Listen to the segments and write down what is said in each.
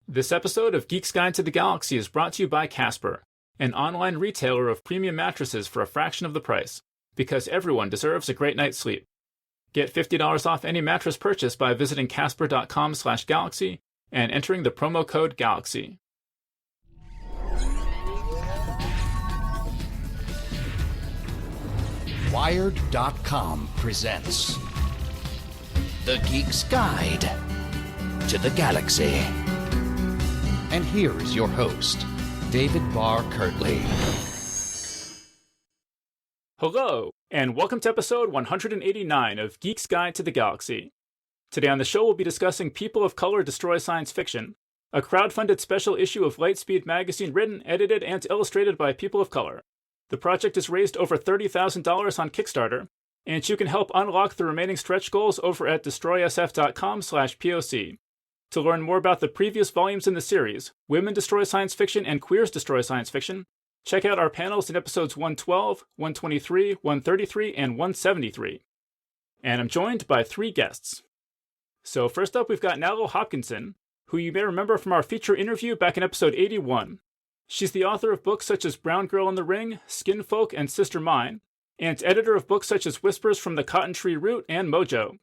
This episode of Geek's Guide to the Galaxy is brought to you by Casper, an online retailer of premium mattresses for a fraction of the price, because everyone deserves a great night's sleep. Get $50 off any mattress purchase by visiting casper.com/galaxy and entering the promo code GALAXY. Wired.com presents The Geek's Guide to the Galaxy. And here is your host, David Barr Kirtley. Hello, and welcome to episode 189 of Geek's Guide to the Galaxy. Today on the show we'll be discussing People of Color Destroy Science Fiction, a crowdfunded special issue of Lightspeed magazine written, edited, and illustrated by people of color. The project has raised over $30,000 on Kickstarter, and you can help unlock the remaining stretch goals over at destroysf.com/POC. To learn more about the previous volumes in the series, Women Destroy Science Fiction and Queers Destroy Science Fiction, check out our panels in episodes 112, 123, 133, and 173. And I'm joined by three guests. So first up, we've got Nalo Hopkinson, who you may remember from our feature interview back in episode 81. She's the author of books such as Brown Girl in the Ring, Skin Folk, and Sister Mine, and editor of books such as Whispers from the Cotton Tree Root and Mojo.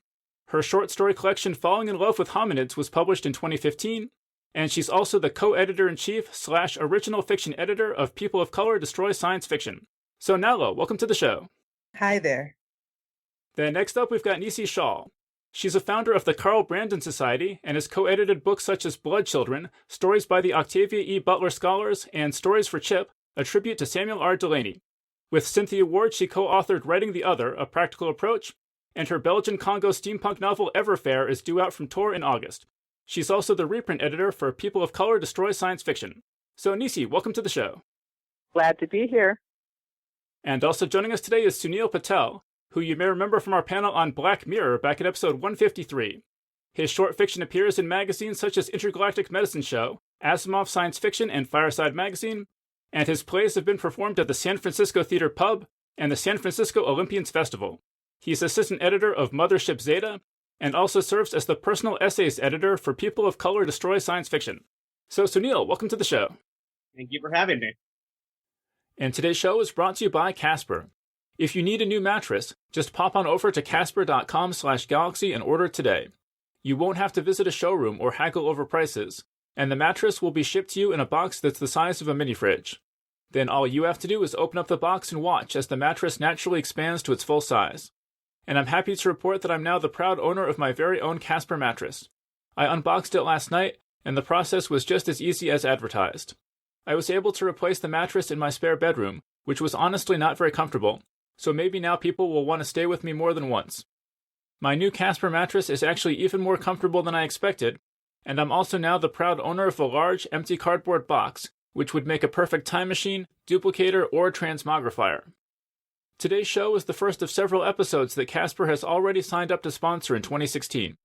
Her short story collection Falling in Love with Hominids was published in 2015, and she's also the co-editor-in-chief / original fiction editor of People of Color Destroy Science Fiction. So Nalo, welcome to the show. Hi there. Then next up, we've got Nisi Shaw. She's a founder of the Carl Brandon Society and has co-edited books such as Blood Children, Stories by the Octavia E. Butler Scholars, and Stories for Chip, a tribute to Samuel R. Delany. With Cynthia Ward, she co-authored Writing the Other, A Practical Approach, and her Belgian-Congo steampunk novel Everfair is due out from Tor in August. She's also the reprint editor for People of Color Destroy Science Fiction. So Nisi, welcome to the show. Glad to be here. And also joining us today is Sunil Patel, who you may remember from our panel on Black Mirror back in episode 153. His short fiction appears in magazines such as Intergalactic Medicine Show, Asimov Science Fiction, and Fireside Magazine, and his plays have been performed at the San Francisco Theater Pub and the San Francisco Olympians Festival. He's assistant editor of Mothership Zeta, and also serves as the personal essays editor for People of Color Destroy Science Fiction. So Sunil, welcome to the show. Thank you for having me. And today's show is brought to you by Casper. If you need a new mattress, just pop on over to casper.com/galaxy and order today. You won't have to visit a showroom or haggle over prices, and the mattress will be shipped to you in a box that's the size of a mini fridge. Then all you have to do is open up the box and watch as the mattress naturally expands to its full size. And I'm happy to report that I'm now the proud owner of my very own Casper mattress. I unboxed it last night, and the process was just as easy as advertised. I was able to replace the mattress in my spare bedroom, which was honestly not very comfortable, so maybe now people will want to stay with me more than once. My new Casper mattress is actually even more comfortable than I expected, and I'm also now the proud owner of a large, empty cardboard box, which would make a perfect time machine, duplicator, or transmogrifier. Today's show is the first of several episodes that Casper has already signed up to sponsor in 2016.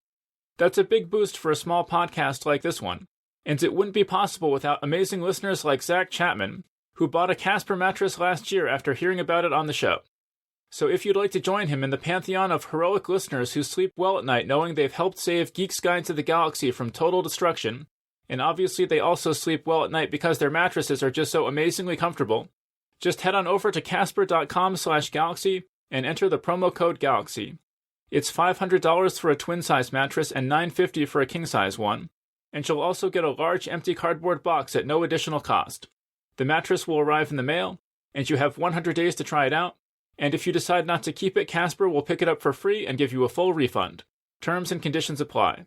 That's a big boost for a small podcast like this one, and it wouldn't be possible without amazing listeners like Zach Chapman, who bought a Casper mattress last year after hearing about it on the show. So if you'd like to join him in the pantheon of heroic listeners who sleep well at night knowing they've helped save Geek's Guide to the Galaxy from total destruction, and obviously they also sleep well at night because their mattresses are just so amazingly comfortable, just head on over to casper.com/galaxy and enter the promo code GALAXY. It's $500 for a twin-size mattress and $950 for a king-size one, and you'll also get a large empty cardboard box at no additional cost. The mattress will arrive in the mail, and you have 100 days to try it out, and if you decide not to keep it, Casper will pick it up for free and give you a full refund. Terms and conditions apply.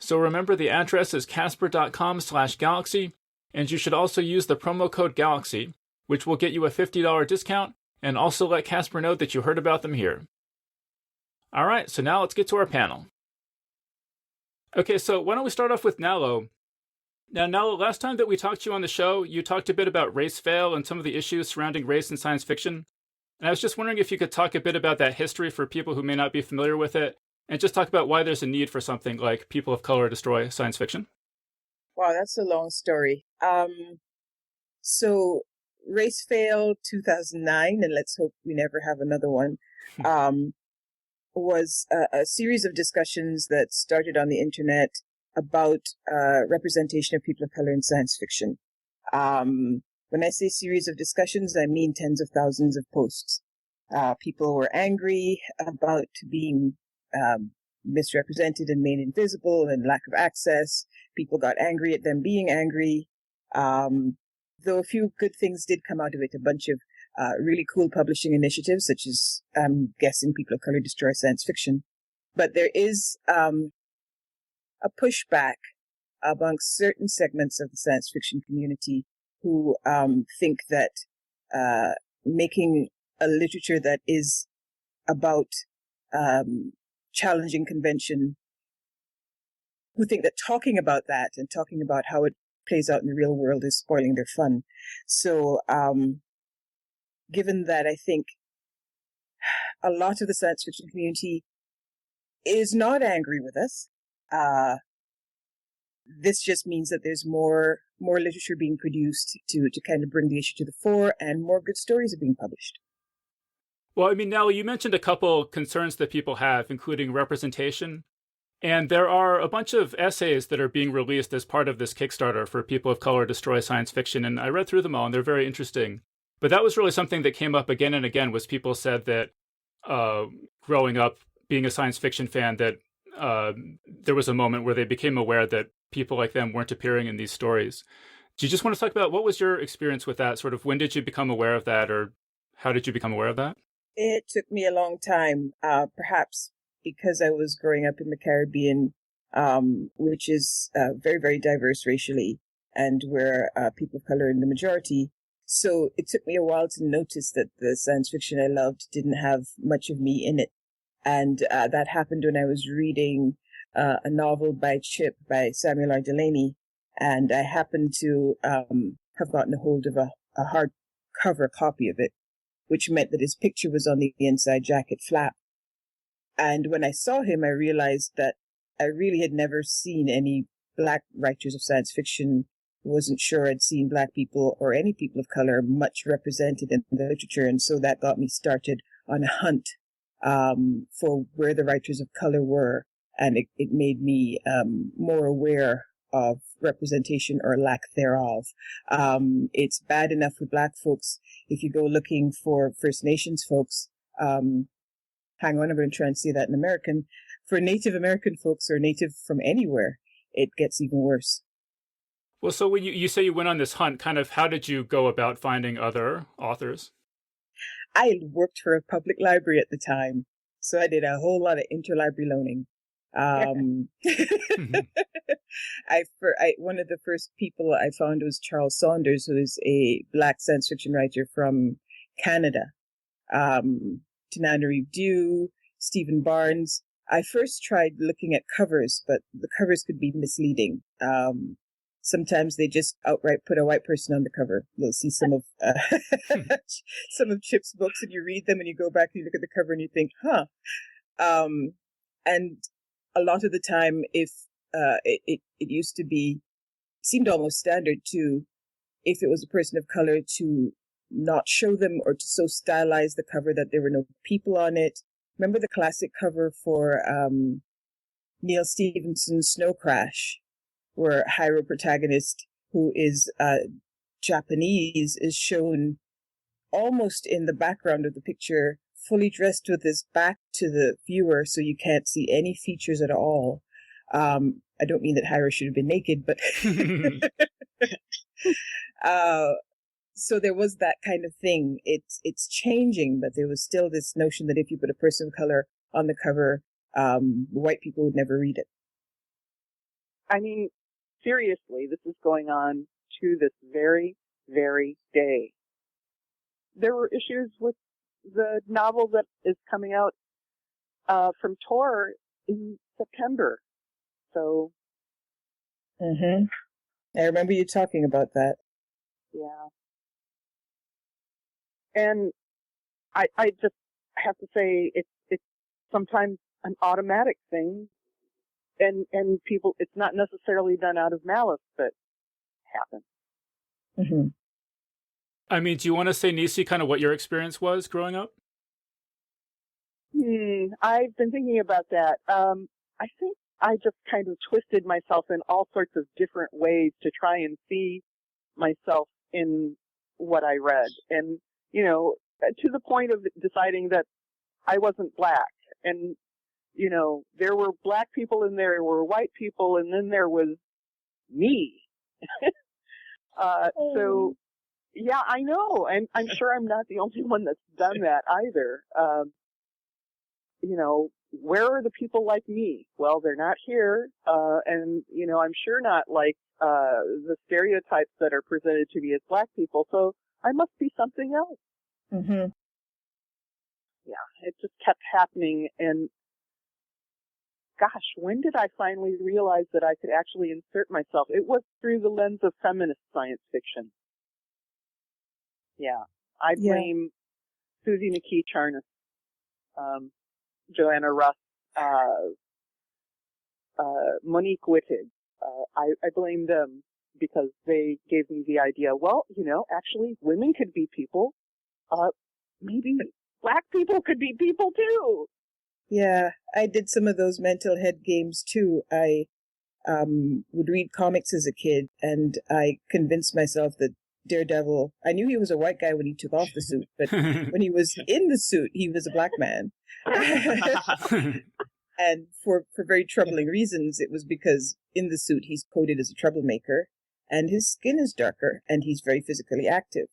So remember, the address is casper.com/galaxy, and you should also use the promo code GALAXY, which will get you a $50 discount, and also let Casper know that you heard about them here. Alright, so now let's get to our panel. Okay, so why don't we start off with Nalo. Now, Nalo, last time that we talked to you on the show, you talked a bit about race fail and some of the issues surrounding race in science fiction. And I was just wondering if you could talk a bit about that history for people who may not be familiar with it, and just talk about why there's a need for something like People of Color Destroy Science Fiction. Wow, that's a long story. So Race Fail 2009, and let's hope we never have another one, was a series of discussions that started on the internet about representation of people of color in science fiction. When I say series of discussions, I mean tens of thousands of posts. People were angry about being misrepresented and made invisible and lack of access. People got angry at them being angry. Though a few good things did come out of it, a bunch of really cool publishing initiatives, such as, I'm guessing, People of Color Destroy Science Fiction. But there is a pushback amongst certain segments of the science fiction community who think that making a literature that is about challenging convention, who think that talking about that and talking about how it plays out in the real world is spoiling their fun. So given that, I think a lot of the science fiction community is not angry with us, this just means that there's more literature being produced to kind of bring the issue to the fore, and more good stories are being published. Well, I mean, Nellie, you mentioned a couple concerns that people have, including representation. And there are a bunch of essays that are being released as part of this Kickstarter for People of Color Destroy Science Fiction. And I read through them all, and they're very interesting. But that was really something that came up again and again, was people said that growing up, being a science fiction fan, that there was a moment where they became aware that people like them weren't appearing in these stories. Do you just want to talk about what was your experience with that? Sort of when did you become aware of that, or how did you become aware of that? It took me a long time, perhaps because I was growing up in the Caribbean, which is very, very diverse racially, and where people of color are in the majority. So it took me a while to notice that the science fiction I loved didn't have much of me in it. And that happened when I was reading a novel by Chip by Samuel R. Delany, and I happened to have gotten a hold of a hardcover copy of it, which meant that his picture was on the inside jacket flap. And when I saw him, I realized that I really had never seen any Black writers of science fiction. Wasn't sure I'd seen Black people or any people of color much represented in the literature. And so that got me started on a hunt for where the writers of color were. And it made me more aware of representation or lack thereof. It's bad enough with Black folks. If you go looking for First Nations folks, hang on, I'm going to try and say that in American. For Native American folks or Native from anywhere, it gets even worse. Well, so when you say you went on this hunt, kind of how did you go about finding other authors? I worked for a public library at the time, so I did a whole lot of interlibrary loaning. One of the first people I found was Charles Saunders, who is a Black science fiction writer from Canada. Tananarive Due, Stephen Barnes. I first tried looking at covers, but the covers could be misleading. Sometimes they just outright put a white person on the cover. You'll see some of some of Chip's books, and you read them, and you go back and you look at the cover, and you think, huh. And a lot of the time, if it used to be, seemed almost standard to, if it was a person of color, to not show them or to so stylize the cover that there were no people on it. Remember the classic cover for Neil Stephenson's Snow Crash, where a hero protagonist who is Japanese is shown almost in the background of the picture, fully dressed with his back to the viewer, so you can't see any features at all. I don't mean that Hiro should have been naked, but so there was that kind of thing. It's changing, but there was still this notion that if you put a person of color on the cover, white people would never read it. I mean, seriously, this is going on to this very, very day. There were issues with the novel that is coming out from Tor in September. So. I remember you talking about that. Yeah. And I just have to say it's sometimes an automatic thing. And people, it's not necessarily done out of malice, but happens. I mean, do you want to say, Nisi, kind of what your experience was growing up? I've been thinking about that. I think I just kind of twisted myself in all sorts of different ways to try and see myself in what I read. And, you know, to the point of deciding that I wasn't black. And, you know, there were black people and there were white people, and then there was me. So, yeah, I know. And I'm sure I'm not the only one that's done that either. You know, where are the people like me? Well, they're not here. And, you know, I'm sure not like the stereotypes that are presented to me as black people. So I must be something else. Mm-hmm. Yeah, it just kept happening. And gosh, when did I finally realize that I could actually insert myself? It was through the lens of feminist science fiction. Yeah, I blame Susie McKee Charnas, Joanna Russ, Monique Wittig. I blame them because they gave me the idea, well, you know, actually women could be people. Maybe black people could be people too. Yeah, I did some of those mental head games too. I would read comics as a kid, and I convinced myself that Daredevil, I knew he was a white guy when he took off the suit, but when he was in the suit, he was a black man. And for very troubling reasons. It was because in the suit he's coded as a troublemaker, and his skin is darker, and he's very physically active.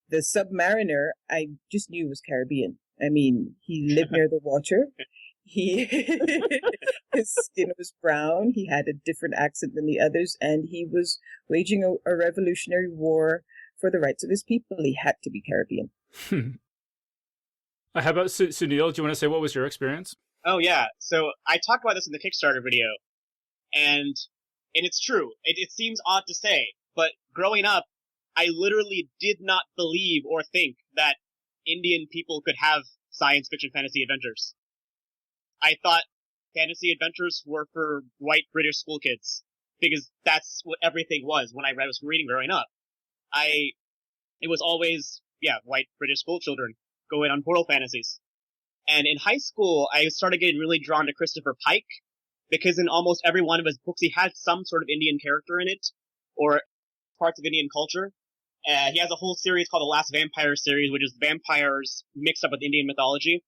The Submariner, I just knew was Caribbean. I mean, he lived near the water. His skin was brown. He had a different accent than the others, and he was waging a revolutionary war for the rights of his people. He had to be Caribbean. How about Sunil? Do you want to say what was your experience? Oh, yeah. So I talked about this in the Kickstarter video, and it's true. It seems odd to say, but growing up, I literally did not believe or think that Indian people could have science fiction fantasy adventures. I thought fantasy adventures were for white British school kids, because that's what everything was when I was reading growing up. It was always, white British school children going on portal fantasies. And in high school, I started getting really drawn to Christopher Pike, because in almost every one of his books, he had some sort of Indian character in it, or parts of Indian culture. He has a whole series called the Last Vampire series, which is vampires mixed up with Indian mythology.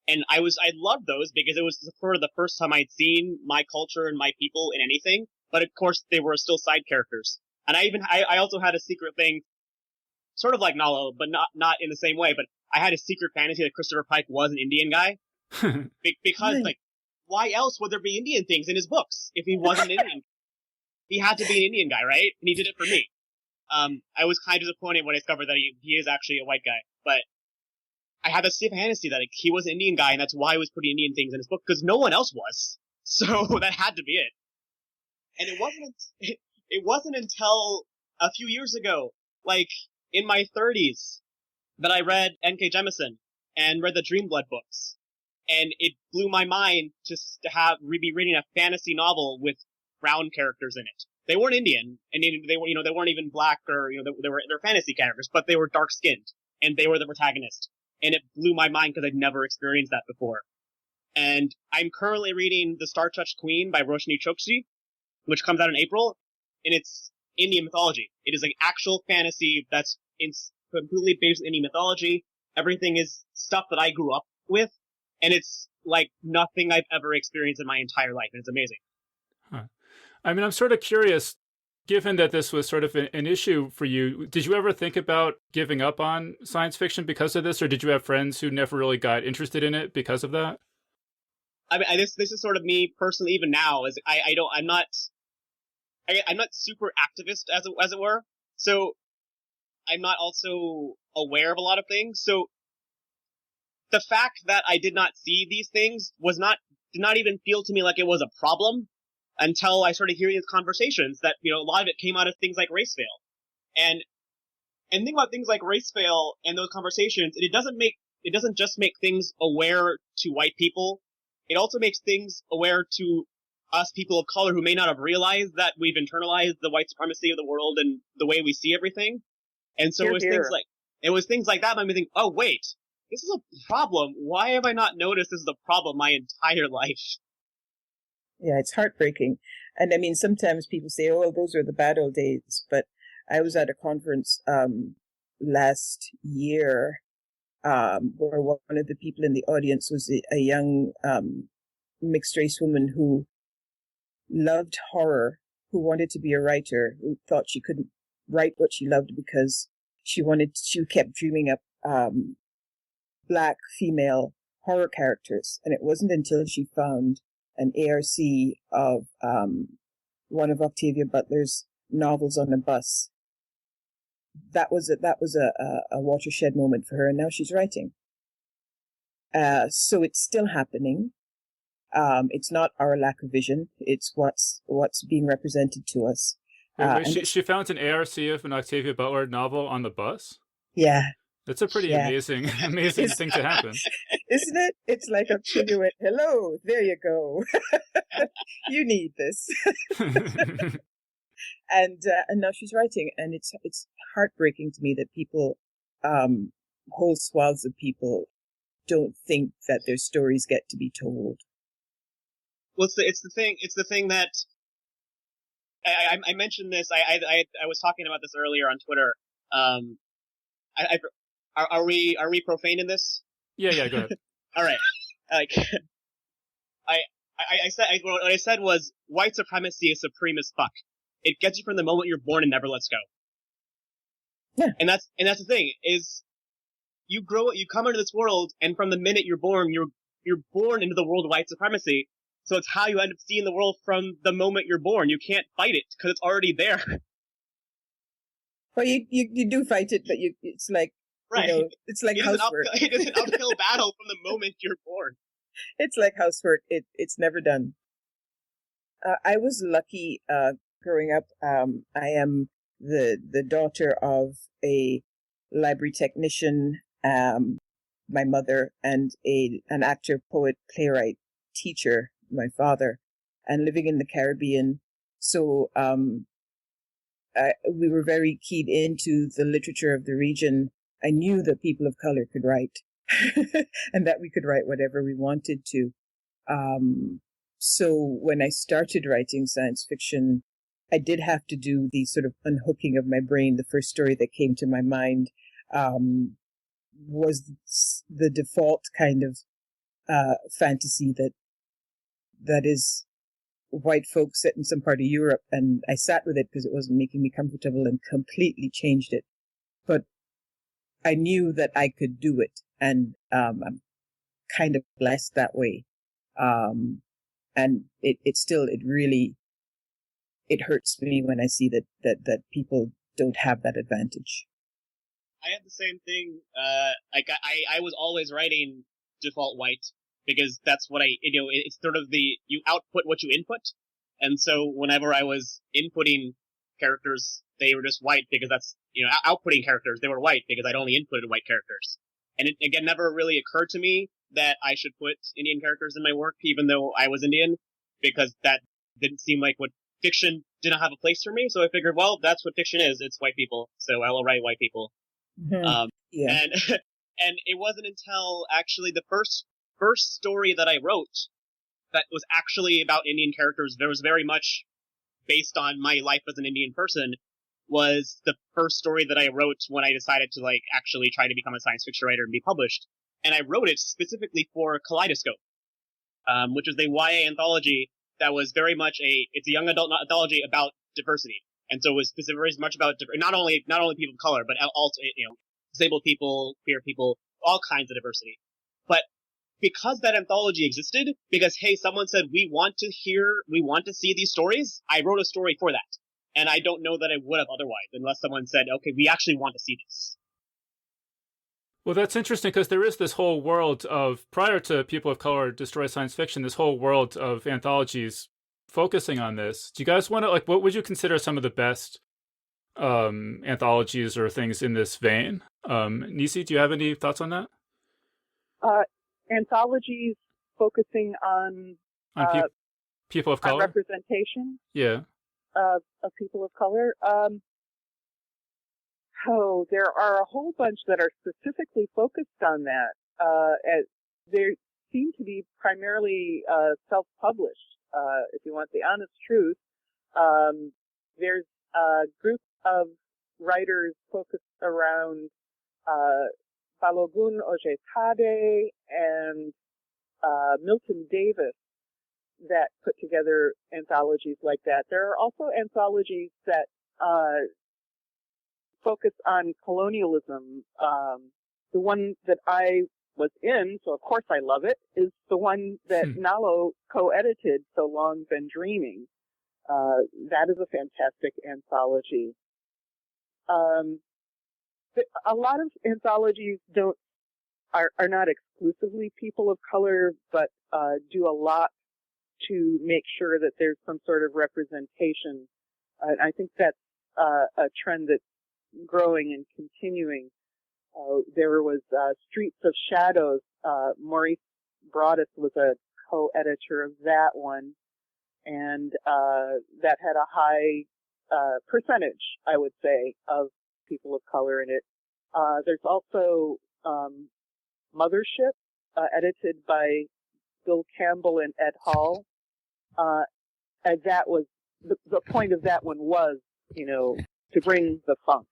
And I loved those because it was for the first time I'd seen my culture and my people in anything. But of course, they were still side characters. And I also had a secret thing, sort of like Nalo, but not in the same way. But I had a secret fantasy that Christopher Pike was an Indian guy. Because, like, why else would there be Indian things in his books if he wasn't Indian? He had to be an Indian guy, right? And he did it for me. I was kind of disappointed when I discovered that he is actually a white guy. But I had this fantasy that he was an Indian guy, and that's why he was putting Indian things in his book, because no one else was. So that had to be it. And it wasn't until a few years ago, like in my 30s, that I read N.K. Jemisin and read the Dreamblood books. And it blew my mind to be reading a fantasy novel with brown characters in it. They weren't Indian, and they weren't even black, or they're fantasy characters, but they were dark skinned, and they were the protagonist. And it blew my mind because I'd never experienced that before. And I'm currently reading The Star-Touched Queen by Roshni Chokshi, which comes out in April, and it's Indian mythology. It is like actual fantasy that's completely based in Indian mythology. Everything is stuff that I grew up with, and it's like nothing I've ever experienced in my entire life, and it's amazing. Huh. I mean, I'm sort of curious, given that this was sort of an issue for you, did you ever think about giving up on science fiction because of this, or did you have friends who never really got interested in it because of that? I mean, this is sort of me personally. Even now, I'm not super activist as it were. So I'm not also aware of a lot of things. So the fact that I did not see these things did not even feel to me like it was a problem until I started hearing these conversations that, a lot of it came out of things like race veil. And think about things like race veil and those conversations, it doesn't just make things aware to white people. It also makes things aware to us people of color who may not have realized that we've internalized the white supremacy of the world and the way we see everything. And so it was things like that that made me think, oh wait, this is a problem. Why have I not noticed this is a problem my entire life? Yeah, it's heartbreaking. And I mean, sometimes people say, oh, well, those are the bad old days. But I was at a conference last year where one of the people in the audience was a young mixed race woman who loved horror, who wanted to be a writer, who thought she couldn't write what she loved because she kept dreaming up Black female horror characters. And it wasn't until she found an ARC of one of Octavia Butler's novels on a bus. That was a watershed moment for her, and now she's writing. So it's still happening. It's not our lack of vision; it's what's being represented to us. Wait, she found an ARC of an Octavia Butler novel on the bus? Yeah. That's a pretty amazing thing to happen. Isn't it? It's like Octavia went, hello, there you go. You need this. And now she's writing, and it's heartbreaking to me that people, whole swaths of people, don't think that their stories get to be told. Well, it's the thing that I mentioned this. I was talking about this earlier on Twitter. Are we profane in this? Yeah, go ahead. All right. Like, what I said was white supremacy is supreme as fuck. It gets you from the moment you're born and never lets go. Yeah. And that's the thing is, you come into this world, and from the minute you're born, you're born into the world of white supremacy. So it's how you end up seeing the world from the moment you're born. You can't fight it because it's already there. Well, you do fight it, but it's like, right. You know, it's like housework. It is an uphill battle from the moment you're born. It's like housework. It's never done. I was lucky growing up. I am the daughter of a library technician, my mother, and an actor, poet, playwright, teacher, my father, and living in the Caribbean. So we were very keyed into the literature of the region. I knew that people of color could write and that we could write whatever we wanted to. So when I started writing science fiction, I did have to do the sort of unhooking of my brain. The first story that came to my mind was the default kind of fantasy that is white folks set in some part of Europe, and I sat with it because it wasn't making me comfortable and completely changed it. But I knew that I could do it, and I'm kind of blessed that way. And it really hurts me when I see that people don't have that advantage. I had the same thing. I was always writing default white because that's what it's sort of you output what you input. And so whenever I was inputting characters, they were just white because that's, outputting characters, they were white because I'd only inputted white characters. And it, again, never really occurred to me that I should put Indian characters in my work, even though I was Indian, because that didn't seem like what fiction didn't have a place for me. So I figured, well, that's what fiction is. It's white people. So I will write white people. Mm-hmm. Yeah. And it wasn't until actually the first story that I wrote that was actually about Indian characters, that was very much based on my life as an Indian person, was the first story that I wrote when I decided to actually try to become a science fiction writer and be published. And I wrote it specifically for Kaleidoscope, which is a YA anthology that was very much it's a young adult anthology about diversity. And so it was very much about not only people of color, but also, disabled people, queer people, all kinds of diversity. But because that anthology existed, because, hey, someone said, we want to see these stories, I wrote a story for that. And I don't know that I would have otherwise, unless someone said, okay, we actually want to see this. Well, that's interesting because there is this whole world of, prior to People of Color Destroy Science Fiction, this whole world of anthologies focusing on this. Do you guys want to, what would you consider some of the best anthologies or things in this vein? Nisi, do you have any thoughts on that? Anthologies focusing on people of color? Representation. Yeah. Of people of color. There are a whole bunch that are specifically focused on that. They seem to be primarily self-published. if you want the honest truth, there's a group of writers focused around Balogun Ojetade and Milton Davis that put together anthologies like that. There are also anthologies that focus on colonialism. The one that I was in, so of course I love it, is the one that Nalo co-edited, So Long Been Dreaming. That is a fantastic anthology. A lot of anthologies are not exclusively people of color, but do a lot to make sure that there's some sort of representation. I think that's a trend that's growing and continuing. There was Streets of Shadows. Maurice Broadus was a co-editor of that one, and that had a high percentage, I would say, of people of color in it. There's also Mothership, edited by Bill Campbell and Ed Hall. And that was, the point of that one was, to bring the funk.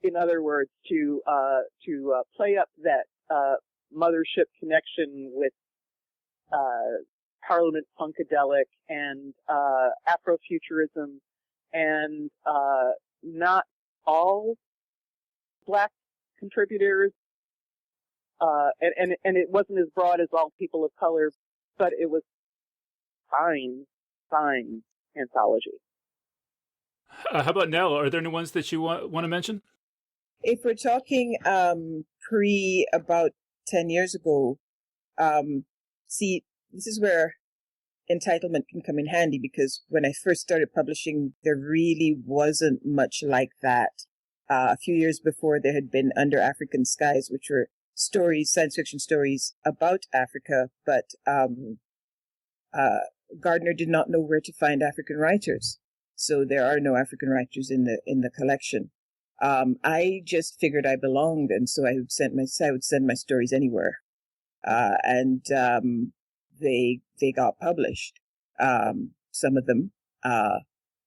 In other words, to play up that Mothership connection with Parliament Funkadelic and Afrofuturism, and not all black contributors, and it wasn't as broad as all people of color, but it was fine anthology. How about Nell? Are there any ones that you want to mention? If we're talking pre about 10 years ago, see, this is where entitlement can come in handy, because when I first started publishing, there really wasn't much like that. A few years before, there had been Under African Skies, which were stories, science fiction stories about Africa, but Gardner did not know where to find African writers. So there are no African writers in the collection. I just figured I belonged, and so I would send my stories anywhere, and they got published. Some of them.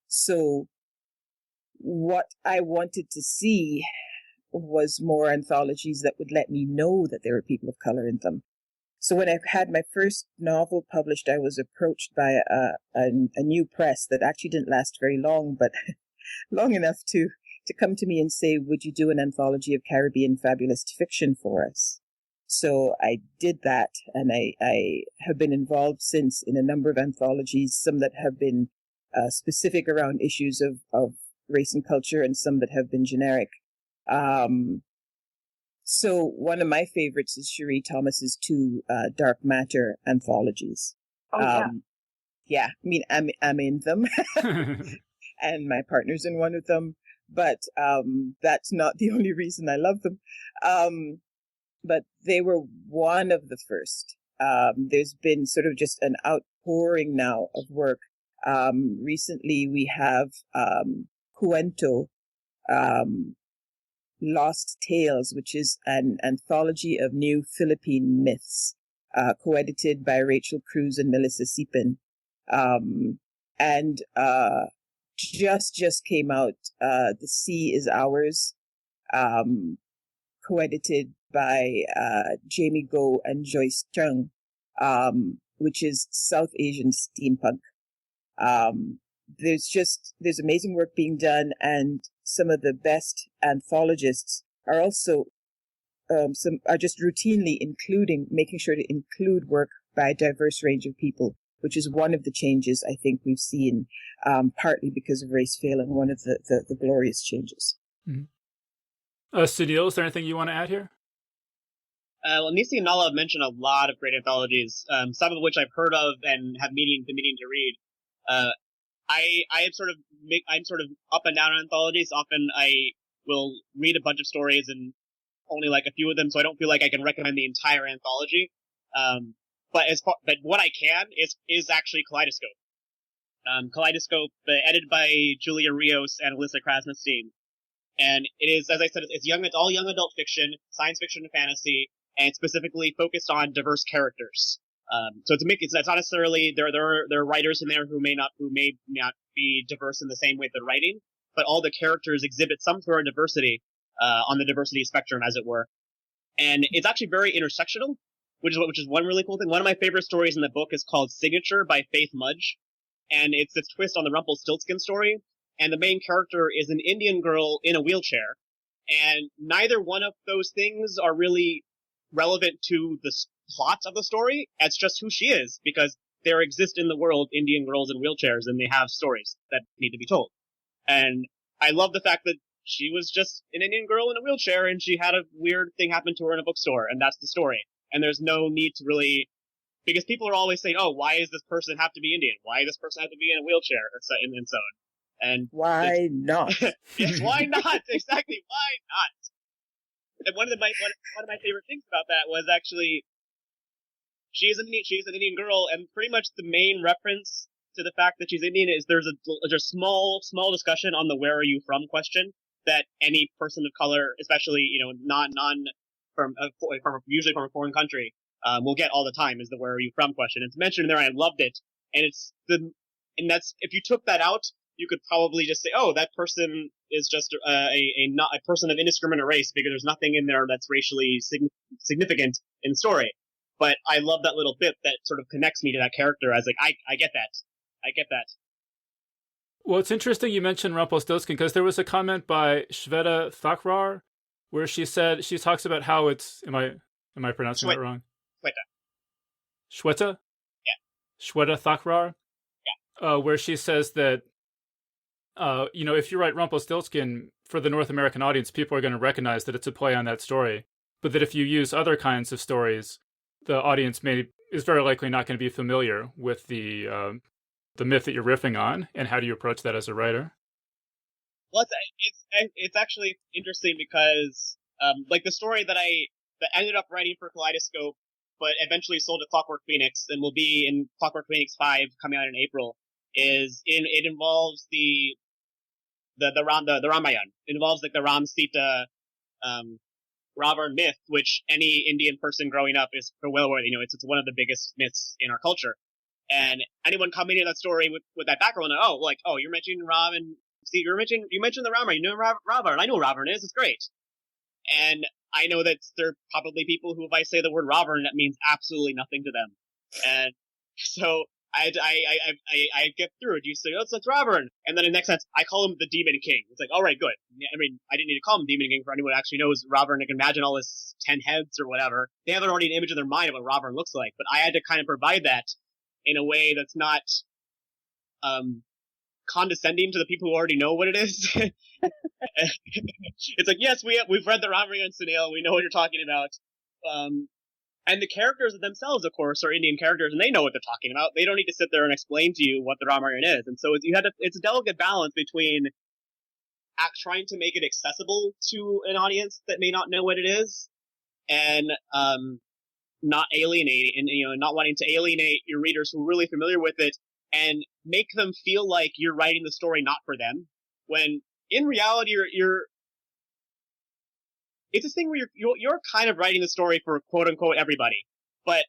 So what I wanted to see was more anthologies that would let me know that there were people of color in them. So when I had my first novel published, I was approached by a new press that actually didn't last very long, but long enough to come to me and say, would you do an anthology of Caribbean fabulist fiction for us? So I did that, and I have been involved since in a number of anthologies, some that have been specific around issues of race and culture, and some that have been generic. So one of my favorites is Cherie Thomas's two Dark Matter anthologies. Oh, yeah. Yeah, I mean, I'm in them, and my partner's in one of them, but that's not the only reason I love them. But they were one of the first. There's been sort of just an outpouring now of work. Recently, we have Cuento, Lost Tales, which is an anthology of new Philippine myths, co-edited by Rachel Cruz and Melissa Sipin. And just came out, The Sea is Ours, co-edited by Jamie Go and Joyce Chung, which is South Asian steampunk. There's amazing work being done, and some of the best anthologists are also are just routinely making sure to include work by a diverse range of people, which is one of the changes I think we've seen, partly because of Race Fail, and one of the glorious changes. Mm-hmm. Sunil, is there anything you want to add here? Well, Nisi and Nala have mentioned a lot of great anthologies, some of which I've heard of and have been meaning to read. I'm sort of up and down on anthologies. Often I will read a bunch of stories and only like a few of them, so I don't feel like I can recommend the entire anthology. But what I can is actually Kaleidoscope. Kaleidoscope, edited by Julia Rios and Alyssa Krasnostein. And it is, as I said, it's all young adult fiction, science fiction and fantasy, and specifically focused on diverse characters. So it's not necessarily there are writers in there who may not be diverse in the same way they're writing, but all the characters exhibit some sort of diversity on the diversity spectrum, as it were. And it's actually very intersectional, which is one really cool thing. One of my favorite stories in the book is called Signature by Faith Mudge, and it's this twist on the Rumpelstiltskin story. And the main character is an Indian girl in a wheelchair, and neither one of those things are really relevant to the plot of the story. It's just who she is, because there exist in the world Indian girls in wheelchairs, and they have stories that need to be told. And I love the fact that she was just an Indian girl in a wheelchair, and she had a weird thing happen to her in a bookstore, and that's the story. And there's no need to really, because people are always saying, "Oh, why does this person have to be Indian? Why does this person have to be in a wheelchair?" and so on. And why not? Yes, why not? Exactly, why not? And one of my favorite things about that was actually she's an Indian girl, and pretty much the main reference to the fact that she's Indian is there's a small discussion on the "where are you from" question that any person of color, especially usually from a foreign country, will get all the time, is the "where are you from" question. It's mentioned there, and I loved it. And that's, if you took that out, you could probably just say, "Oh, that person is just a person of indiscriminate race," because there's nothing in there that's racially significant in the story. But I love that little bit that sort of connects me to that character. As like, I get that. I get that. Well, it's interesting you mentioned Rumpelstiltskin, because there was a comment by Shweta Thakrar where she talks about how it's, am I pronouncing that wrong? Shweta? Yeah. Shweta Thakrar? Yeah. Where she says that, if you write Rumpelstiltskin for the North American audience, people are going to recognize that it's a play on that story. But that if you use other kinds of stories, the audience is very likely not going to be familiar with the myth that you're riffing on. And how do you approach that as a writer? Well, it's actually interesting because like the story that ended up writing for Kaleidoscope, but eventually sold to Clockwork Phoenix and will be in Clockwork Phoenix 5 coming out in April, it involves the Ramayana. It involves like the Ram Sita Ravan myth, which any Indian person growing up is well aware. It's one of the biggest myths in our culture. And anyone coming into that story with that background, you're mentioning Ram, and see, you mentioned the Ramayana. You know Ravan. I know what Ravan is. It's great. And I know that there are probably people who, if I say the word Ravan, that means absolutely nothing to them. And so I get through it. You say, "Oh, it's Ravan," and then in the next sense, I call him the Demon King. It's like, all right, good. I mean, I didn't need to call him Demon King for anyone who actually knows Ravan and can imagine all his 10 heads or whatever. They have already an image in their mind of what Ravan looks like, but I had to kind of provide that in a way that's not condescending to the people who already know what it is. It's like, yes, we've read the Ramayana, Sunil. We know what you're talking about. And the characters themselves, of course, are Indian characters, and they know what they're talking about. They don't need to sit there and explain to you what the Ramayana is. And so it's a delicate balance between trying to make it accessible to an audience that may not know what it is, and not alienating, and not wanting to alienate your readers who are really familiar with it, and make them feel like you're writing the story not for them, when in reality it's this thing where you're kind of writing the story for quote unquote everybody, but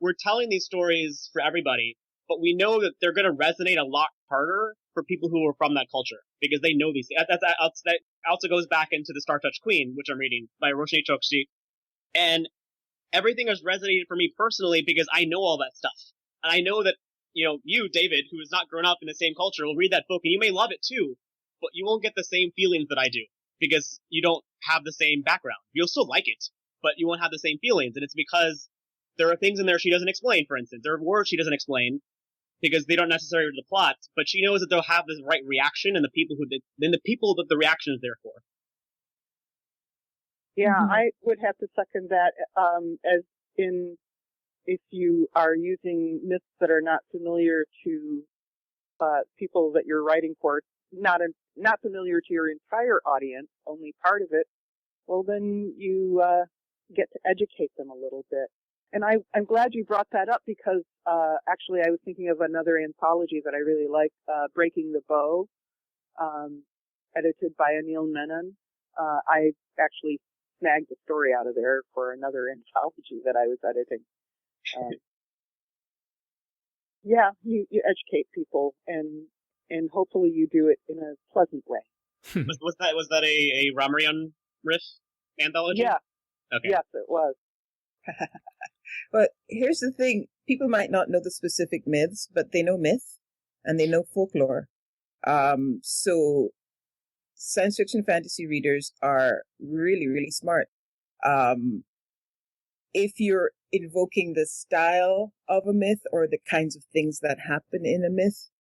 we're telling these stories for everybody, but we know that they're going to resonate a lot harder for people who are from that culture, because they know these. That also goes back into the Star Touch Queen, which I'm reading by Roshni Chokshi, and everything has resonated for me personally because I know all that stuff, and I know that you, David, who has not grown up in the same culture, will read that book and you may love it too, but you won't get the same feelings that I do, because you don't have the same background. You'll still like it, but you won't have the same feelings. And it's because there are things in there she doesn't explain, for instance. There are words she doesn't explain because they don't necessarily the plot, but she knows that they'll have the right reaction, and the people that the reaction is there for. Yeah, I would have to second that, as in, if you are using myths that are not familiar to people that you're writing for, not familiar to your entire audience, only part of it, well, then you get to educate them a little bit. And I'm glad you brought that up, because actually I was thinking of another anthology that I really liked, Breaking the Bow, edited by Anil Menon. I actually snagged the story out of there for another anthology that I was editing. Yeah, you educate people, and hopefully you do it in a pleasant way. Was that a Ramarian riff anthology? Yeah. Okay. Yes, it was. But here's the thing. People might not know the specific myths, but they know myth and they know folklore. So science fiction fantasy readers are really, really smart. If you're invoking the style of a myth or the kinds of things that happen in a myth,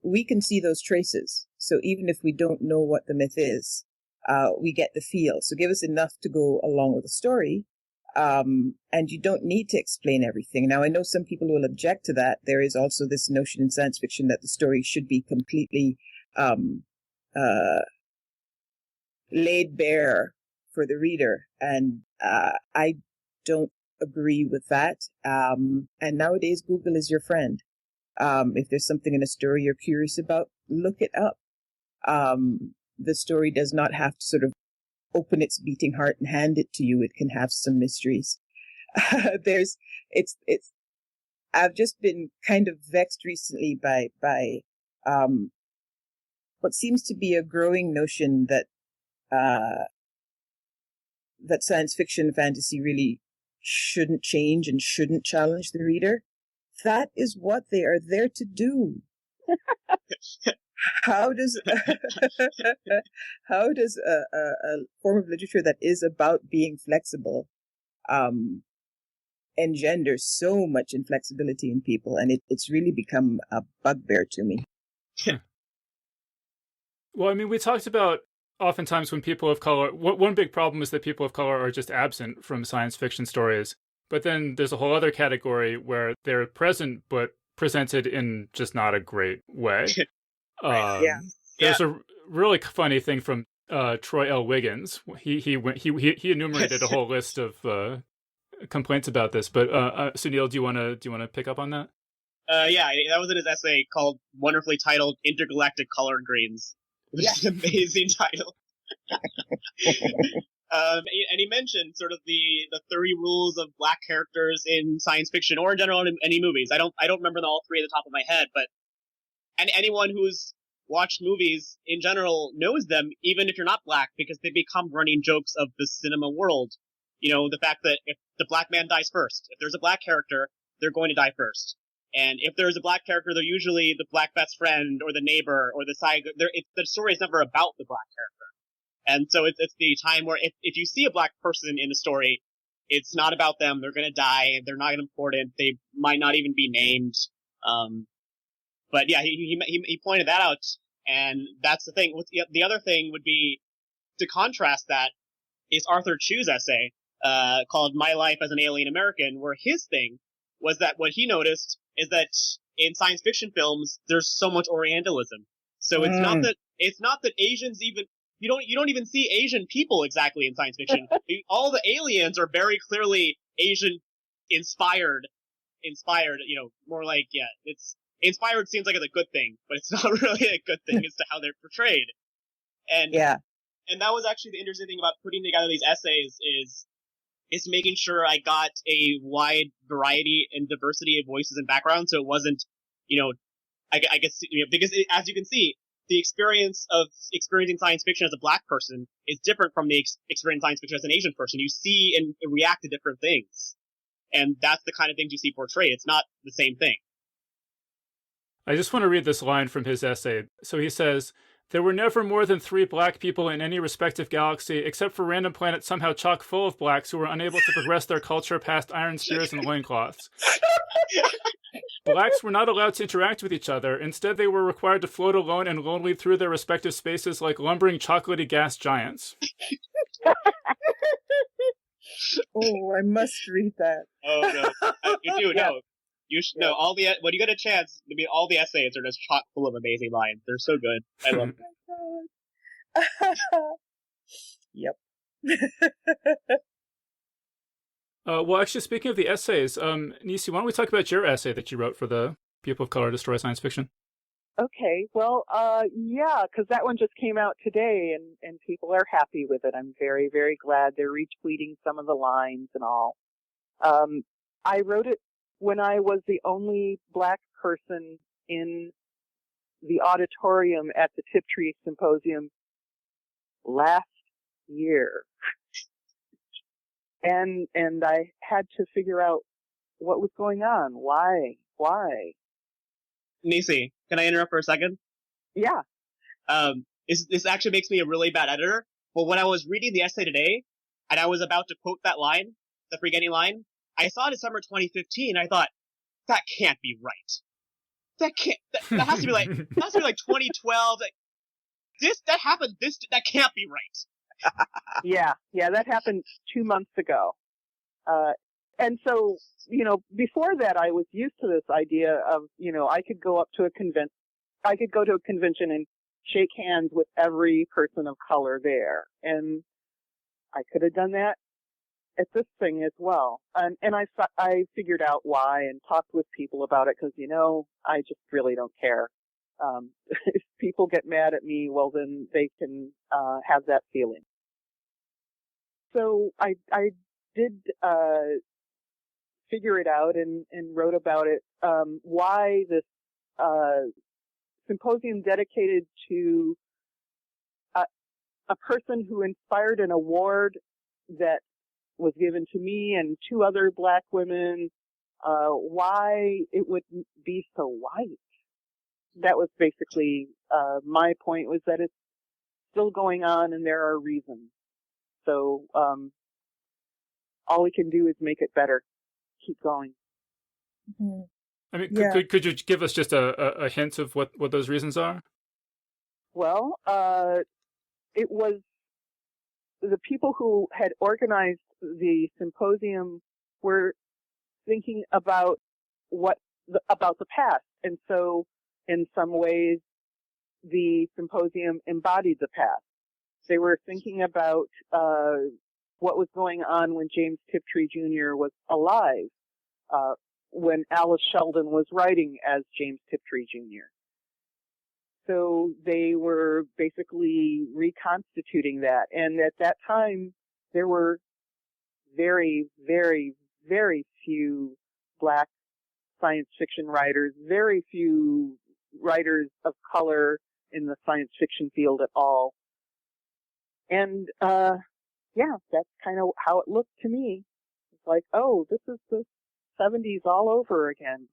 we can see those traces. So even if we don't know what the myth is, we get the feel. So give us enough to go along with the story. And you don't need to explain everything. Now, I know some people will object to that. There is also this notion in science fiction that the story should be completely laid bare for the reader. And I don't agree with that. And nowadays, Google is your friend. If there's something in a story you're curious about, look it up. The story does not have to sort of open its beating heart and hand it to you. It can have some mysteries. I've just been kind of vexed recently by what seems to be a growing notion that that science fiction fantasy really shouldn't change and shouldn't challenge the reader. That is what they are there to do. How does a form of literature that is about being flexible engender so much inflexibility in people? And it's really become a bugbear to me. Well, I mean, we talked about oftentimes when people of color, one big problem is that people of color are just absent from science fiction stories. But then there's a whole other category where they're present, but presented in just not a great way. There's a really funny thing from Troy L. Wiggins. He enumerated a whole list of complaints about this. But Sunil, do you want to pick up on that? Yeah, that was in his essay called, wonderfully titled, "Intergalactic Color Greens," which is an amazing title. And he mentioned sort of the 30 rules of black characters in science fiction, or in general in any movies. I don't remember all three at the top of my head, but anyone who's watched movies in general knows them, even if you're not black, because they become running jokes of the cinema world. You know, the fact that if the black man dies first, if there's a black character, they're going to die first. And if there's a black character, they're usually the black best friend or the neighbor or the side. The story is never about the black character. And so it's the time where if you see a black person in the story, it's not about them. They're going to die. They're not important. They might not even be named. But yeah, he pointed that out. And that's the thing. The other thing would be, to contrast that, is Arthur Chu's essay, called My Life as an Alien American, where his thing was that what he noticed is that in science fiction films, there's so much Orientalism. So it's not that Asians even, you don't even see Asian people exactly in science fiction. All the aliens are very clearly Asian inspired, more like, it's inspired seems like it's a good thing, but it's not really a good thing as to how they're portrayed. And that was actually the interesting thing about putting together these essays is making sure I got a wide variety and diversity of voices and backgrounds. So it wasn't, I guess, because as you can see, the experience of experiencing science fiction as a black person is different from the experiencing science fiction as an Asian person. You see and react to different things. And that's the kind of things you see portrayed. It's not the same thing. I just want to read this line from his essay. So he says, "There were never more than 3 black people in any respective galaxy, except for random planets somehow chock full of blacks who were unable to progress their culture past iron spears and loincloths. Blacks were not allowed to interact with each other. Instead, they were required to float alone and lonely through their respective spaces like lumbering chocolatey gas giants." Oh, I must read that. Oh, no. You do, no. You should know when you get a chance, all the essays are just chock full of amazing lines. They're so good. I love them. Yep. Well, actually, speaking of the essays, Nisi, why don't we talk about your essay that you wrote for the People of Color Destroy Science Fiction? Okay, well, because that one just came out today, and people are happy with it. I'm very, very glad they're retweeting some of the lines and all. I wrote it when I was the only Black person in the auditorium at the Tiptree Symposium last year. And I had to figure out what was going on. Why? Nisi, can I interrupt for a second? Yeah. This actually makes me a really bad editor, but when I was reading the essay today, and I was about to quote that line, the Frigeni line, I saw December 2015, I thought, that can't be right. That has to be like 2012. That happened, that can't be right. Yeah, that happened 2 months ago. And so, before that, I was used to this idea of, I could go to a convention and shake hands with every person of color there. And I could have done that at this thing as well. And I figured out why and talked with people about it because, I just really don't care. If people get mad at me, well, then they can have that feeling. So I did figure it out and wrote about it, why this symposium dedicated to a person who inspired an award that was given to me and 2 other Black women, why it would be so white. That was basically my point, was that it's still going on and there are reasons. So all we can do is make it better. Keep going. Mm-hmm. I mean, Yeah. could you give us just a hint of what those reasons are? Well, it was the people who had organized the symposium were thinking about about the past, and so in some ways the symposium embodied the past. They were thinking about what was going on when James Tiptree Jr. was alive, when Alice Sheldon was writing as James Tiptree Jr. So they were basically reconstituting that. And at that time, there were very, very, very few Black science fiction writers, very few writers of color in the science fiction field at all. And, that's kind of how it looked to me. It's like, oh, this is the 70s all over again.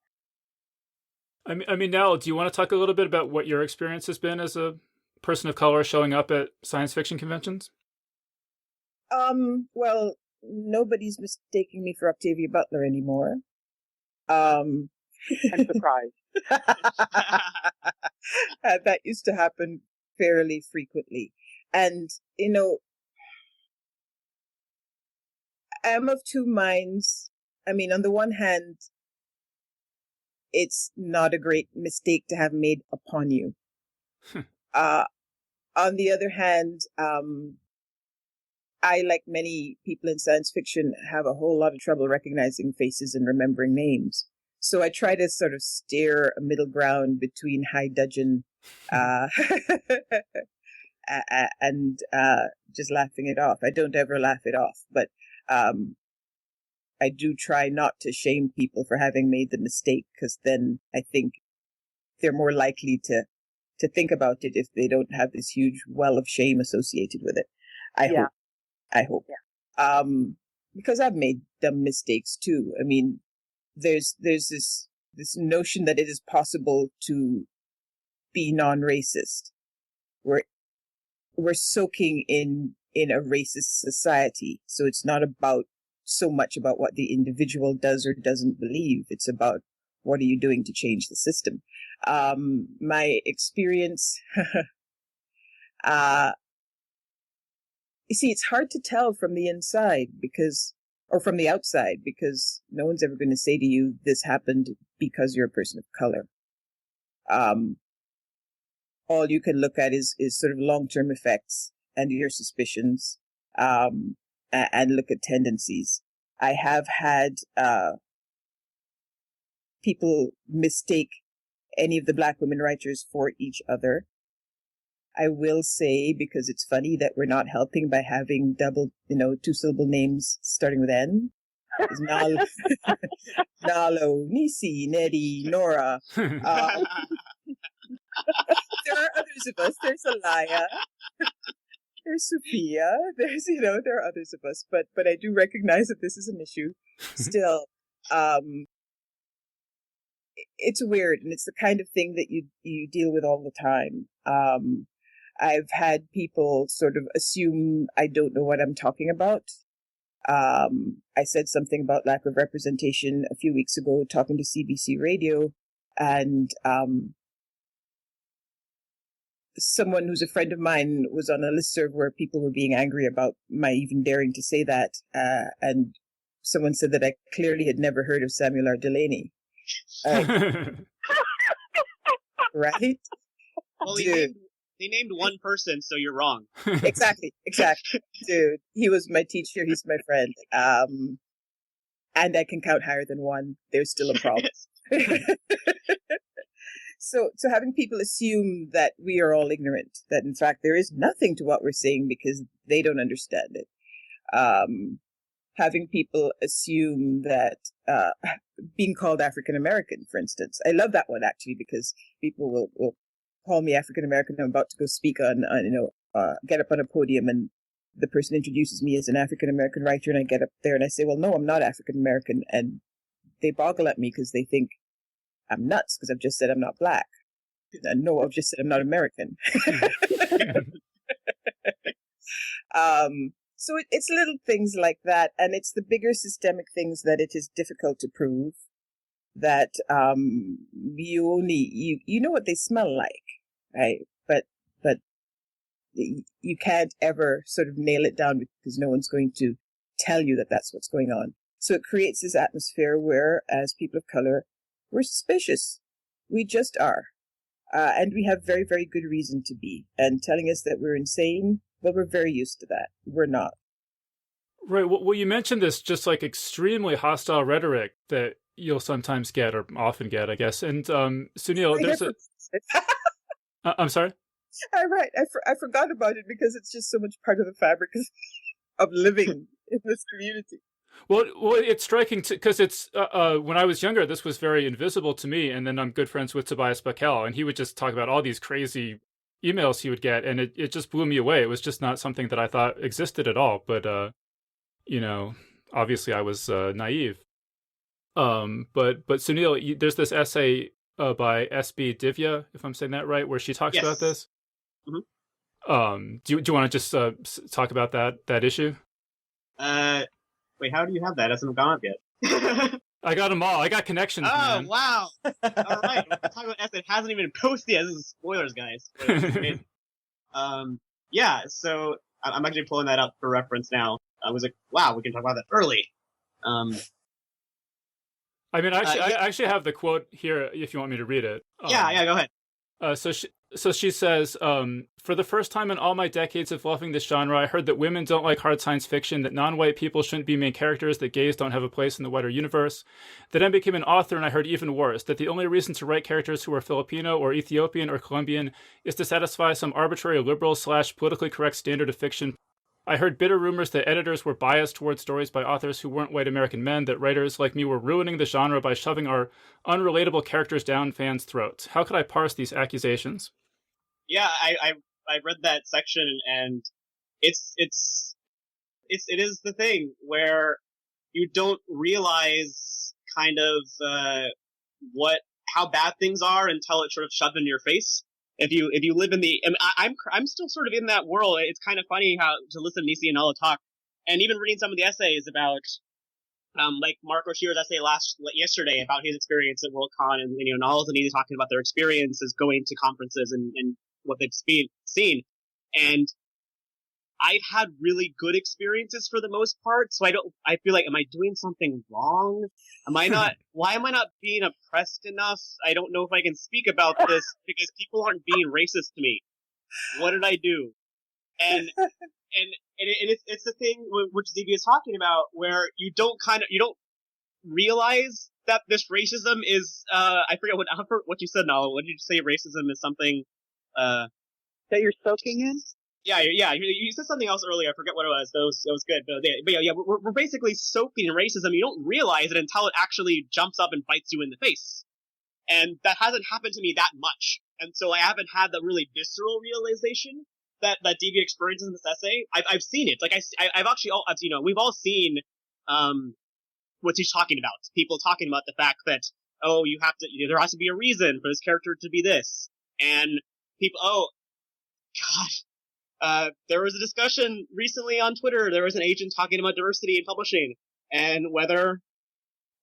I mean, Nell, do you want to talk a little bit about what your experience has been as a person of color showing up at science fiction conventions? Well, nobody's mistaking me for Octavia Butler anymore. I'm surprised. That used to happen fairly frequently. And, I'm of 2 minds. I mean, on the one hand, it's not a great mistake to have made upon you. On the other hand, I, like many people in science fiction, have a whole lot of trouble recognizing faces and remembering names. So I try to sort of steer a middle ground between high dudgeon and just laughing it off. I don't ever laugh it off, but I do try not to shame people for having made the mistake, because then I think they're more likely to think about it if they don't have this huge well of shame associated with it. I hope. Yeah. Because I've made dumb mistakes too. I mean, there's this notion that it is possible to be non-racist. We're soaking in a racist society, so it's not so much about what the individual does or doesn't believe. It's about what are you doing to change the system. My experience, you see, it's hard to tell from the inside or from the outside, because no one's ever going to say to you, this happened because you're a person of color. All you can look at is sort of long-term effects and your suspicions, and look at tendencies. I have had people mistake any of the Black women writers for each other. I will say, because it's funny, that we're not helping by having double, 2-syllable names starting with N. There's Nalo, Nisi, Nettie, Nora. There are others of us. There's Alaya. There's Sophia. There are others of us. But I do recognize that this is an issue. Still, it's weird, and it's the kind of thing that you deal with all the time. I've had people sort of assume I don't know what I'm talking about. I said something about lack of representation a few weeks ago talking to CBC Radio, and someone who's a friend of mine was on a listserv where people were being angry about my even daring to say that, and someone said that I clearly had never heard of Samuel R. Delaney. Right? Well, they named one person, so you're wrong. Exactly. Dude, he was my teacher. He's my friend. And I can count higher than one. There's still a problem. So having people assume that we are all ignorant, that in fact there is nothing to what we're saying because they don't understand it. Having people assume that being called African American, for instance, I love that one actually because people will call me African American. I'm about to go speak on get up on a podium, and the person introduces me as an African American writer, and I get up there and I say, well, no, I'm not African American, and they boggle at me because they think I'm nuts because I've just said I'm not black. No, I've just said I'm not American. So it's little things like that, and it's the bigger systemic things that it is difficult to prove. That you know what they smell like, right? But you can't ever sort of nail it down because no one's going to tell you that that's what's going on. So it creates this atmosphere where, as people of color, we're suspicious. We just are, and we have very, very good reason to be. And telling us that we're insane, well, we're very used to that. We're not. Right. Well, you mentioned this just like extremely hostile rhetoric that you'll sometimes get, or often get, I guess. And Sunil, there's I'm sorry? Right. I forgot about it because it's just so much part of the fabric of living in this community. Well, it's striking because it's when I was younger, this was very invisible to me. And then I'm good friends with Tobias Buckley, and he would just talk about all these crazy emails he would get, and it just blew me away. It was just not something that I thought existed at all. But obviously I was naive. But Sunil, there's this essay by S.B. Divya, if I'm saying that right, where she talks about this. Mm-hmm. Do you want to just talk about that issue? Wait, how do you have that? It hasn't gone up yet. I got them all. I got connections. Oh, man. Wow! All right, we're talking about S. It hasn't even been posted yet. This is spoilers, guys. Spoilers. Yeah. So I'm actually pulling that up for reference now. I was like, wow, we can talk about that early. I mean, I actually have the quote here if you want me to read it. Yeah, go ahead. So she says, for the first time in all my decades of loving this genre, I heard that women don't like hard science fiction, that non-white people shouldn't be main characters, that gays don't have a place in the wider universe. Then I became an author and I heard even worse, that the only reason to write characters who are Filipino or Ethiopian or Colombian is to satisfy some arbitrary liberal/politically correct standard of fiction. I heard bitter rumors that editors were biased towards stories by authors who weren't white American men, that writers like me were ruining the genre by shoving our unrelatable characters down fans' throats. How could I parse these accusations? Yeah, I read that section, and it is the thing where you don't realize kind of how bad things are until it's sort of shoved in your face. If you live in the, I'm still sort of in that world. It's kind of funny how to listen to Nisi and Nala talk, and even reading some of the essays about, like Marco Shearer's essay yesterday about his experience at Worldcon, and Nala's and Nisi talking about their experiences going to conferences and what they've seen, and I've had really good experiences for the most part. So I feel like, am I doing something wrong? Why am I not being oppressed enough? I don't know if I can speak about this because people aren't being racist to me. What did I do? And it's the thing which ZB is talking about, where you don't realize that this racism is, I forget what you said, Nala. What did you say? Racism is something, that you're soaking in? You said something else earlier. I forget what it was. That was good. But yeah, we're basically soaked in racism. You don't realize it until it actually jumps up and bites you in the face. And that hasn't happened to me that much. And so I haven't had the really visceral realization that DB experiences in this essay. I've seen it. Like I've actually, we've all seen, what he's talking about. People talking about the fact that, oh, there has to be a reason for this character to be this. And people, there was a discussion recently on Twitter. There was an agent talking about diversity in publishing and whether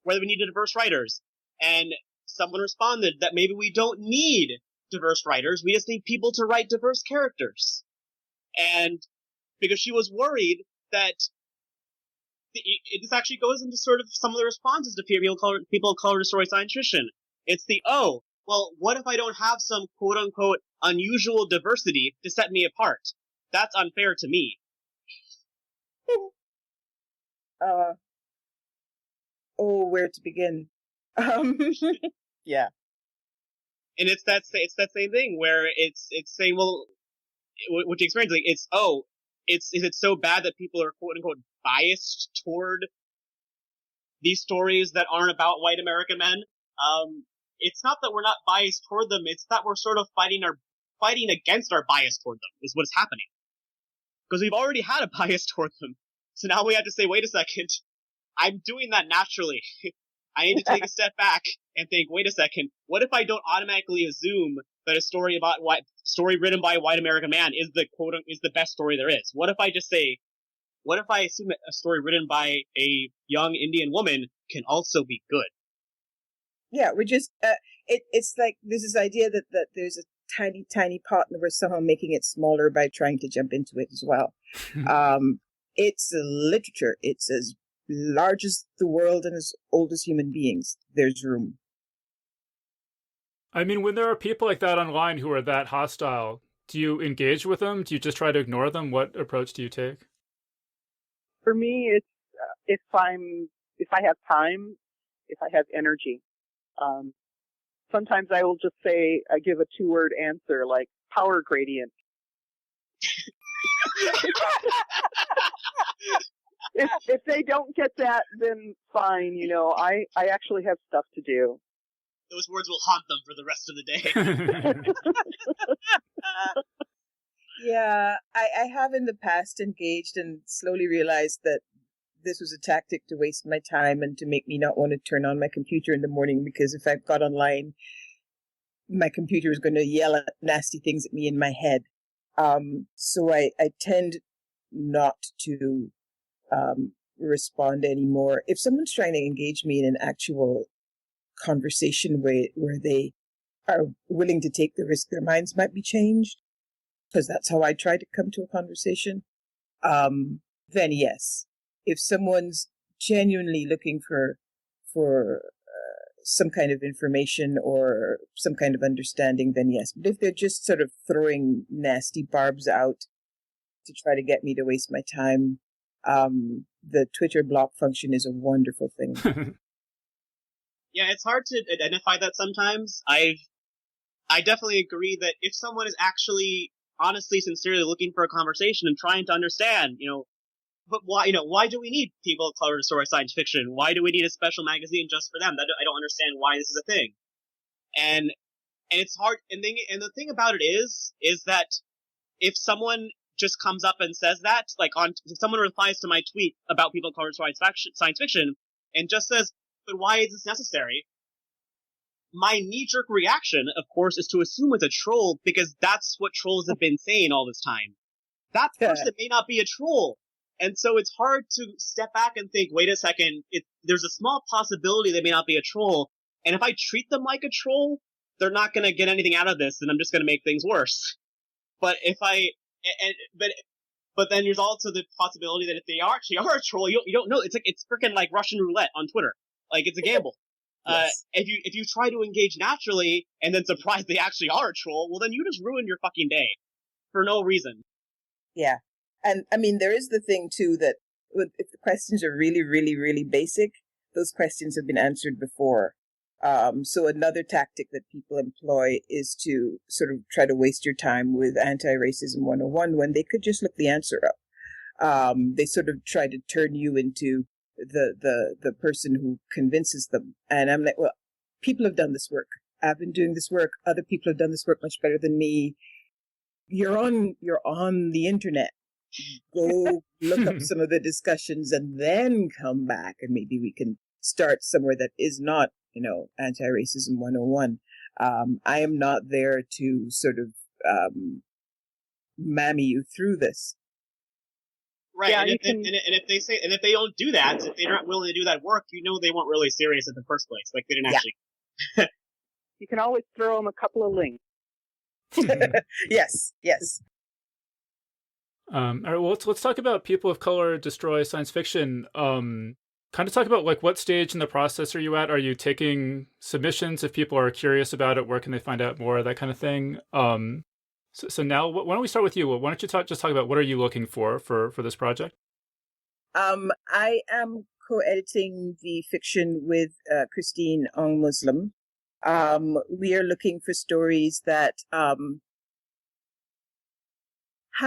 we needed diverse writers. And someone responded that maybe we don't need diverse writers. We just need people to write diverse characters. And because she was worried that this actually goes into sort of some of the responses to people of color to story science fiction. It's what if I don't have some quote unquote unusual diversity to set me apart? That's unfair to me. Where to begin? Yeah. And it's that same thing where it's saying, well, what you experience, like, is it so bad that people are quote unquote biased toward these stories that aren't about white American men? It's not that we're not biased toward them, it's that we're sort of fighting against our bias toward them, is what's happening. Because we've already had a bias toward them. So now we have to say, wait a second, I'm doing that naturally. I need to take a step back and think, wait a second, what if I don't automatically assume that a story written by a white American man is the best story there is? What if I assume that a story written by a young Indian woman can also be good? Yeah, we're just, it's like there's this idea that there's a tiny, tiny pot and we're somehow making it smaller by trying to jump into it as well. It's literature. It's as large as the world and as old as human beings. There's room. I mean, when there are people like that online who are that hostile, do you engage with them? Do you just try to ignore them? What approach do you take? For me, it's if I have time, if I have energy. Sometimes I will just I give a 2-word answer like power gradient. If they don't get that, then fine. I actually have stuff to do. Those words will haunt them for the rest of the day. Yeah, I have in the past engaged and slowly realized that this was a tactic to waste my time and to make me not want to turn on my computer in the morning, because if I got online, my computer is going to yell at nasty things at me in my head. So I tend not to respond anymore. If someone's trying to engage me in an actual conversation where they are willing to take the risk their minds might be changed, because that's how I try to come to a conversation, then yes. If someone's genuinely looking for some kind of information or some kind of understanding, then yes. But if they're just sort of throwing nasty barbs out to try to get me to waste my time, the Twitter block function is a wonderful thing. Yeah, it's hard to identify that sometimes. I definitely agree that if someone is actually honestly, sincerely looking for a conversation and trying to understand, but why do we need people of color to story science fiction? Why do we need a special magazine just for them? I don't understand why this is a thing. And it's hard. And the thing about it is that if someone just comes up and says that, if someone replies to my tweet about people of color to science fiction and just says, but why is this necessary? My knee-jerk reaction, of course, is to assume it's a troll, because that's what trolls have been saying all this time. That person may not be a troll. And so it's hard to step back and think, wait a second, there's a small possibility they may not be a troll, and if I treat them like a troll, they're not going to get anything out of this, and I'm just going to make things worse. But but then there's also the possibility that if they actually are a troll, you don't know. It's freaking like Russian roulette on Twitter. Like, it's a gamble. Yes. If you try to engage naturally and then surprise they actually are a troll, well, then you just ruined your fucking day for no reason. Yeah. And I mean, there is the thing too that if the questions are really, really, really basic, those questions have been answered before. So another tactic that people employ is to sort of try to waste your time with anti-racism 101 when they could just look the answer up. They sort of try to turn you into the person who convinces them. And I'm like, well, people have done this work. I've been doing this work. Other people have done this work much better than me. You're on the internet. Go look up some of the discussions and then come back, and maybe we can start somewhere that is not, anti-racism 101. I am not there to sort of mammy you through this. Right, Yeah, and if they don't do that, if they're not willing to do that work, they weren't really serious in the first place. Like they didn't actually. You can always throw them a couple of links. Yes. All right, well, let's talk about People of Color Destroy Science Fiction. Kind of talk about like what stage in the process are you at? Are you taking submissions? If people are curious about it, where can they find out more? That kind of thing. So now, why don't we start with you? Why don't you just talk about what are you looking for this project? I am co-editing the fiction with Christine Ong Muslim. We are looking for stories that have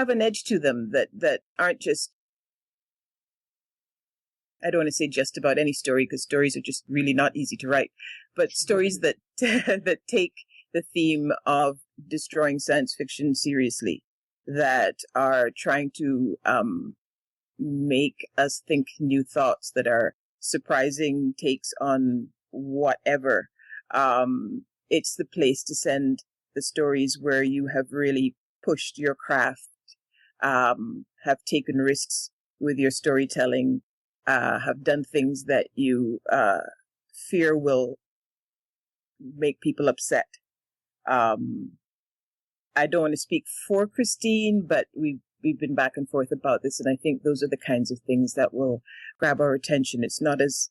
an edge to them, that aren't just, I don't want to say just about any story, because stories are just really not easy to write, but stories that that take the theme of destroying science fiction seriously, that are trying to make us think new thoughts, that are surprising takes on whatever. It's the place to send the stories where you have really pushed your craft, have taken risks with your storytelling, have done things that you fear will make people upset. I don't want to speak for Christine, but we've been back and forth about this, and I think those are the kinds of things that will grab our attention. It's not as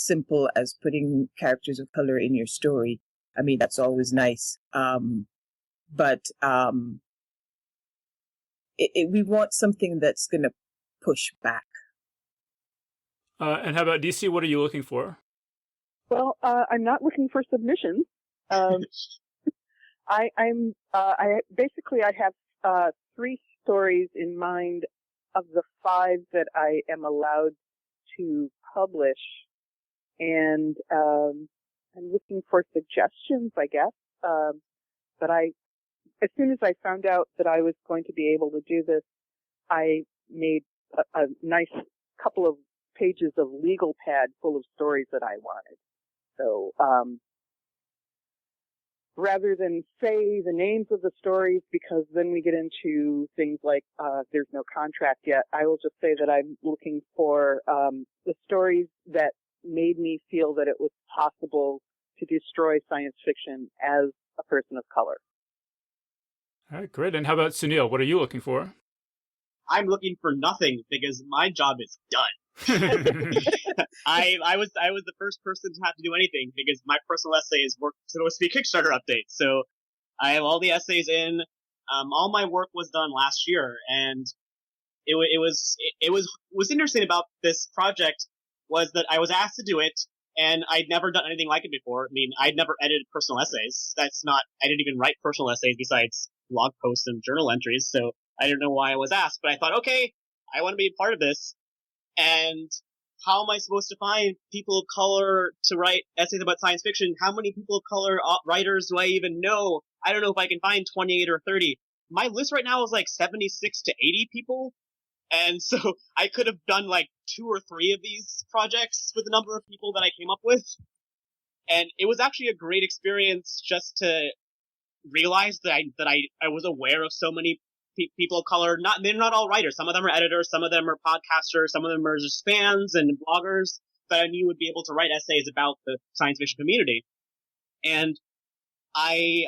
simple as putting characters of color in your story. I mean, that's always nice. But we want something that's going to push back. And how about DC? What are you looking for? Well, I'm not looking for submissions. I have 3 stories in mind of the 5 that I am allowed to publish, and I'm looking for suggestions, I guess. But as soon as I found out that I was going to be able to do this, I made a nice couple of pages of legal pad full of stories that I wanted. So, rather than say the names of the stories, because then we get into things like there's no contract yet, I will just say that I'm looking for the stories that made me feel that it was possible to destroy science fiction as a person of color. All right, great. And how about Sunil? What are you looking for? I'm looking for nothing because my job is done. I was the first person to have to do anything because my personal essays were supposed to be Kickstarter updates. So I have all the essays in. All my work was done last year, and it was interesting about this project was that I was asked to do it, and I'd never done anything like it before. I mean, I'd never edited personal essays. I didn't even write personal essays besides blog posts and journal entries. So I didn't know why I was asked, but I thought, okay, I want to be a part of this. And how am I supposed to find people of color to write essays about science fiction? How many people of color writers do I even know? I don't know if I can find 28 or 30. My list right now is like 76 to 80 people. And so I could have done like 2 or 3 of these projects with the number of people that I came up with. And it was actually a great experience just to realize that I was aware of so many people of color. They're not all writers. Some of them are editors, some of them are podcasters, some of them are just fans and bloggers that I knew would be able to write essays about the science fiction community. And I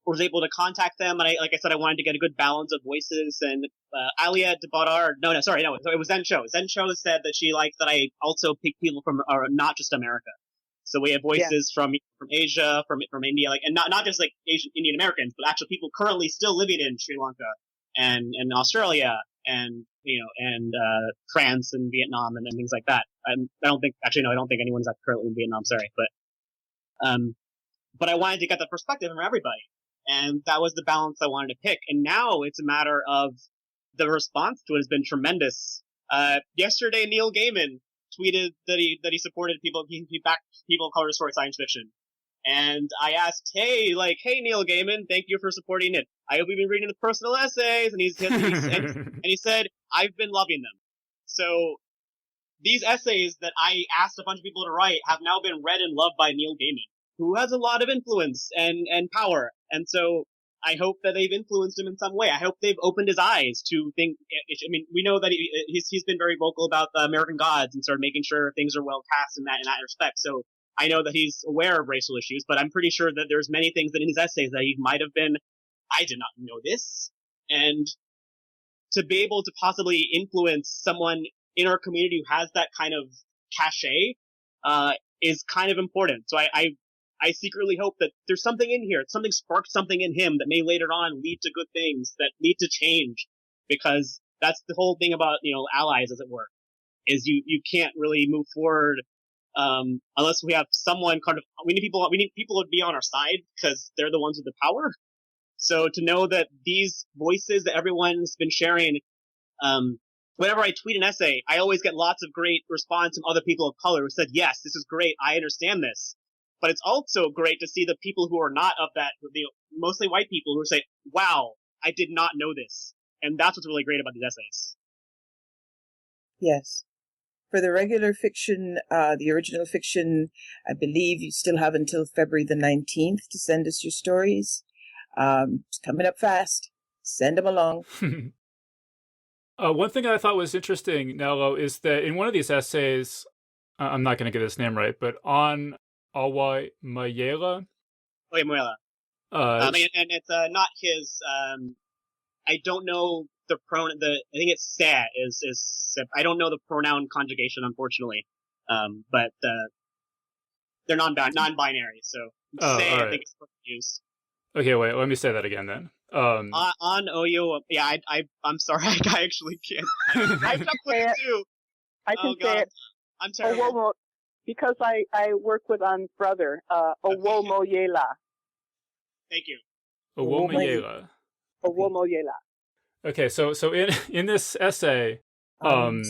was able to contact them, and like I said, I wanted to get a good balance of voices. And Alia Debatar, it was Zen Cho. Zen Cho said that she liked that I also pick people from not just America. So we have voices from Asia, from India, like, and not just like Asian Indian Americans, but actual people currently still living in Sri Lanka and Australia and France and Vietnam and things like that. I don't think anyone's currently in Vietnam. Sorry, but But I wanted to get the perspective from everybody. And that was the balance I wanted to pick. And now it's a matter of the response to it has been tremendous. Yesterday, Neil Gaiman tweeted that he supported people, he backed people of color to story science fiction. And I asked, hey Neil Gaiman, thank you for supporting it. I hope you've been reading the personal essays. And he said, I've been loving them. So these essays that I asked a bunch of people to write have now been read and loved by Neil Gaiman, who has a lot of influence and power. And so I hope that they've influenced him in some way. I hope they've opened his eyes to think. I mean, we know that he's been very vocal about the American Gods and sort of making sure things are well cast in that respect. So I know that he's aware of racial issues, but I'm pretty sure that there's many things that in his essays that he might have been, I did not know this. And to be able to possibly influence someone in our community who has that kind of cachet, is kind of important. So I secretly hope that there's something in here. Something sparked something in him that may later on lead to good things, that lead to change. Because that's the whole thing about, allies, as it were, is you can't really move forward, unless we have someone we need people to be on our side because they're the ones with the power. So to know that these voices that everyone's been sharing, whenever I tweet an essay, I always get lots of great response from other people of color who said, yes, this is great. I understand this. But it's also great to see the people who are not of that, mostly white people who say, wow, I did not know this. And that's what's really great about these essays. Yes. For the regular fiction, the original fiction, I believe you still have until February the 19th to send us your stories. It's coming up fast. Send them along. One thing I thought was interesting, Nello, is that in one of these essays, I'm not going to get his name right, but on Awa Mayela. Oh, yeah, Mayela. And it's not his. I don't know the pronoun. I think it's "sa" is. I don't know the pronoun conjugation, unfortunately. But they're non-binary, so "sa" right. I think is used. Okay, wait. Let me say that again then. On Oyo. Yeah, I'm sorry. I actually can't. I have to play it too. I can say it. I'm terrible. Because I work with An's brother, Owomoyela. Thank you. Owomoyela. Owomoyela. Okay, so in this essay, On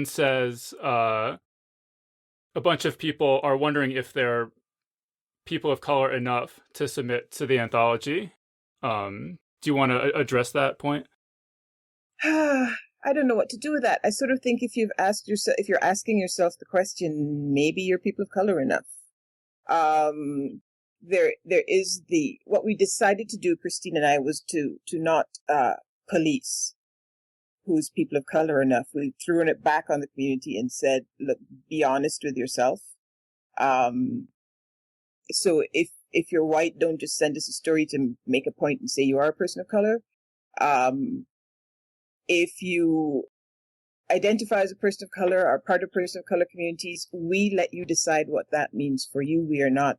says a bunch of people are wondering if they're people of color enough to submit to the anthology. Do you want to address that point? I don't know what to do with that. I sort of think if you're asking yourself the question, maybe you're people of color enough. There is what we decided to do, Christine and I, was to not police who's people of color enough. We threw it back on the community and said, look, be honest with yourself. So if you're white, don't just send us a story to make a point and say you are a person of color. If you identify as a person of color, are part of person of color communities, we let you decide what that means for you. We are not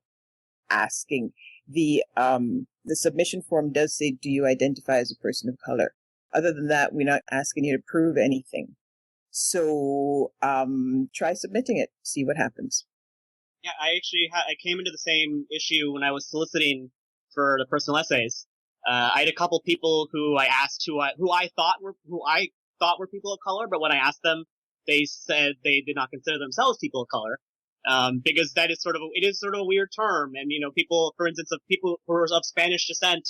asking. The submission form does say, do you identify as a person of color? Other than that, we're not asking you to prove anything. So try submitting it, see what happens. Yeah, I came into the same issue when I was soliciting for the personal essays. I had a couple people who I asked who I thought were people of color, but when I asked them, they said they did not consider themselves people of color, because it is sort of a weird term, and people, for instance, of people who are of Spanish descent,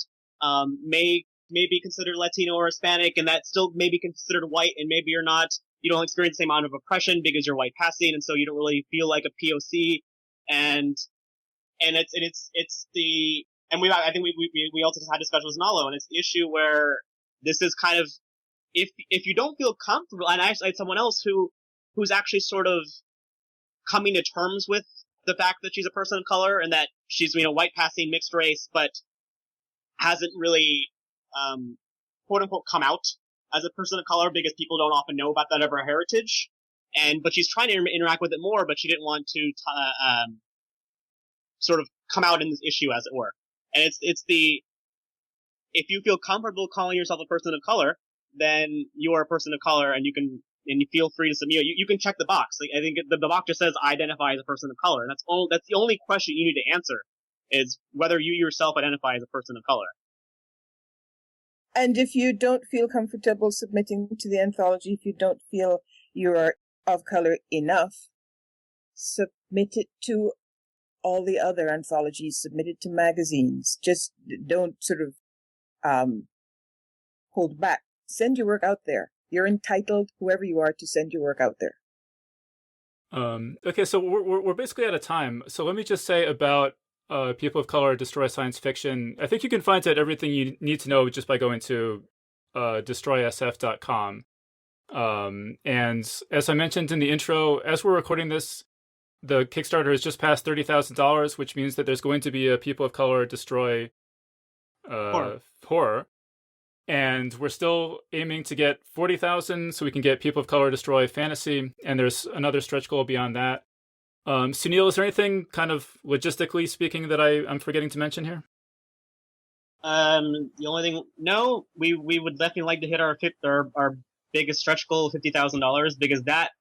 may be considered Latino or Hispanic, and that still may be considered white, and maybe you don't experience the same amount of oppression because you're white passing, and so you don't really feel like a POC, and I think we also had discussions with Nalo, and it's the issue where this is kind of, if you don't feel comfortable, and I had someone else who's actually sort of coming to terms with the fact that she's a person of color and that she's, white passing, mixed race, but hasn't really, quote unquote, come out as a person of color because people don't often know about that of her heritage. But she's trying to interact with it more, but she didn't want to, sort of come out in this issue, as it were. And if you feel comfortable calling yourself a person of color, then you are a person of color and you can and you feel free to submit. You can check the box. Like, I think the box just says identify as a person of color, and that's the only question you need to answer is whether you yourself identify as a person of color. And if you don't feel comfortable submitting to the anthology, if you don't feel you are of color enough, submit it to all the other anthologies, submit it to magazines. Just don't sort of hold back. Send your work out there. You're entitled, whoever you are, to send your work out there. Okay, so we're basically out of time. So let me just say about People of Color Destroy Science Fiction. I think you can find out everything you need to know just by going to destroysf.com. And as I mentioned in the intro, as we're recording this, the Kickstarter has just passed $30,000, which means that there's going to be a People of Color Destroy horror. And we're still aiming to get 40,000 so we can get People of Color Destroy Fantasy. And there's another stretch goal beyond that. Sunil, is there anything kind of logistically speaking that I'm forgetting to mention here? The only thing, no, we would definitely like to hit our biggest stretch goal of $50,000 because that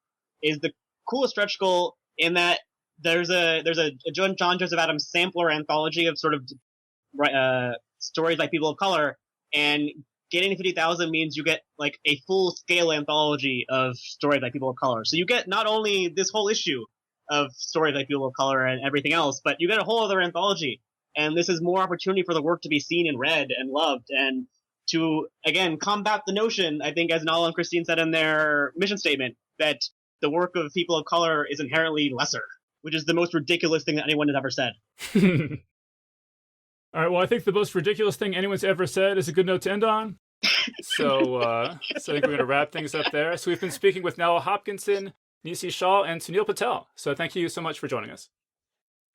is the coolest stretch goal in that there's a John Joseph Adams sampler anthology of sort of stories by people of color, and getting to 50,000 means you get like a full scale anthology of stories by people of color. So you get not only this whole issue of stories by people of color and everything else, but you get a whole other anthology. And this is more opportunity for the work to be seen and read and loved, and to, again, combat the notion, I think, as Nala and Christine said in their mission statement, that the work of people of color is inherently lesser, which is the most ridiculous thing that anyone has ever said. All right, well, I think the most ridiculous thing anyone's ever said is a good note to end on. So I think we're going to wrap things up there. So we've been speaking with Nala Hopkinson, Nisi Shaw, and Sunil Patel. So thank you so much for joining us.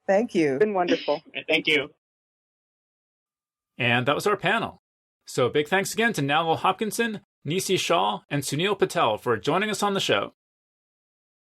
Thank you. It's been wonderful. Thank you. And that was our panel. So big thanks again to Nala Hopkinson, Nisi Shaw, and Sunil Patel for joining us on the show.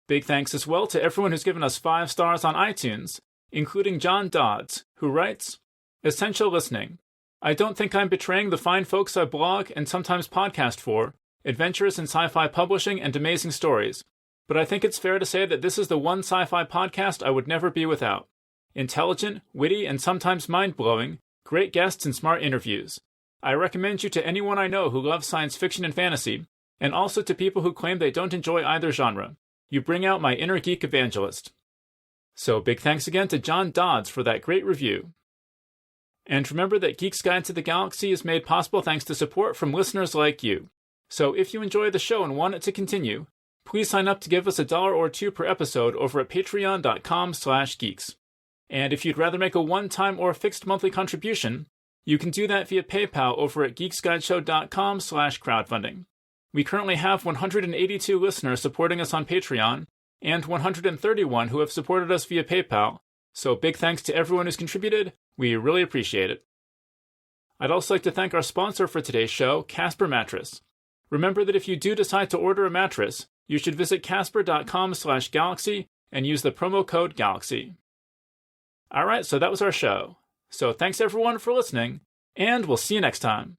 Big thanks as well to everyone who's given us 5 stars on iTunes, including John Dodds, who writes, Essential listening. I don't think I'm betraying the fine folks I blog and sometimes podcast for, adventures in sci-fi publishing and amazing stories, but I think it's fair to say that this is the one sci-fi podcast I would never be without. Intelligent, witty, and sometimes mind-blowing, great guests and smart interviews. I recommend you to anyone I know who loves science fiction and fantasy, and also to people who claim they don't enjoy either genre. You bring out my inner geek evangelist. So big thanks again to John Dodds for that great review. And remember that Geek's Guide to the Galaxy is made possible thanks to support from listeners like you. So if you enjoy the show and want it to continue, please sign up to give us $1 or $2 per episode over at patreon.com/geeks. And if you'd rather make a one-time or fixed monthly contribution, you can do that via PayPal over at geeksguideshow.com/crowdfunding. We currently have 182 listeners supporting us on Patreon, and 131 who have supported us via PayPal, so big thanks to everyone who's contributed. We really appreciate it. I'd also like to thank our sponsor for today's show, Casper Mattress. Remember that if you do decide to order a mattress, you should visit casper.com/galaxy and use the promo code GALAXY. Alright, so that was our show. So thanks everyone for listening, and we'll see you next time.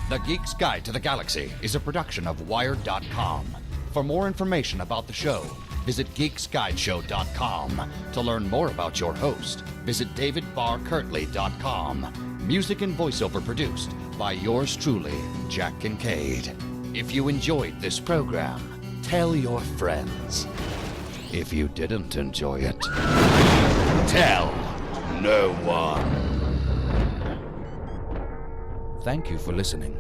The Geek's Guide to the Galaxy is a production of Wired.com. For more information about the show, visit geeksguideshow.com. To learn more about your host, visit davidbarrkirtley.com. Music and voiceover produced by yours truly, Jack Kincaid. If you enjoyed this program, tell your friends. If you didn't enjoy it, tell no one. Thank you for listening.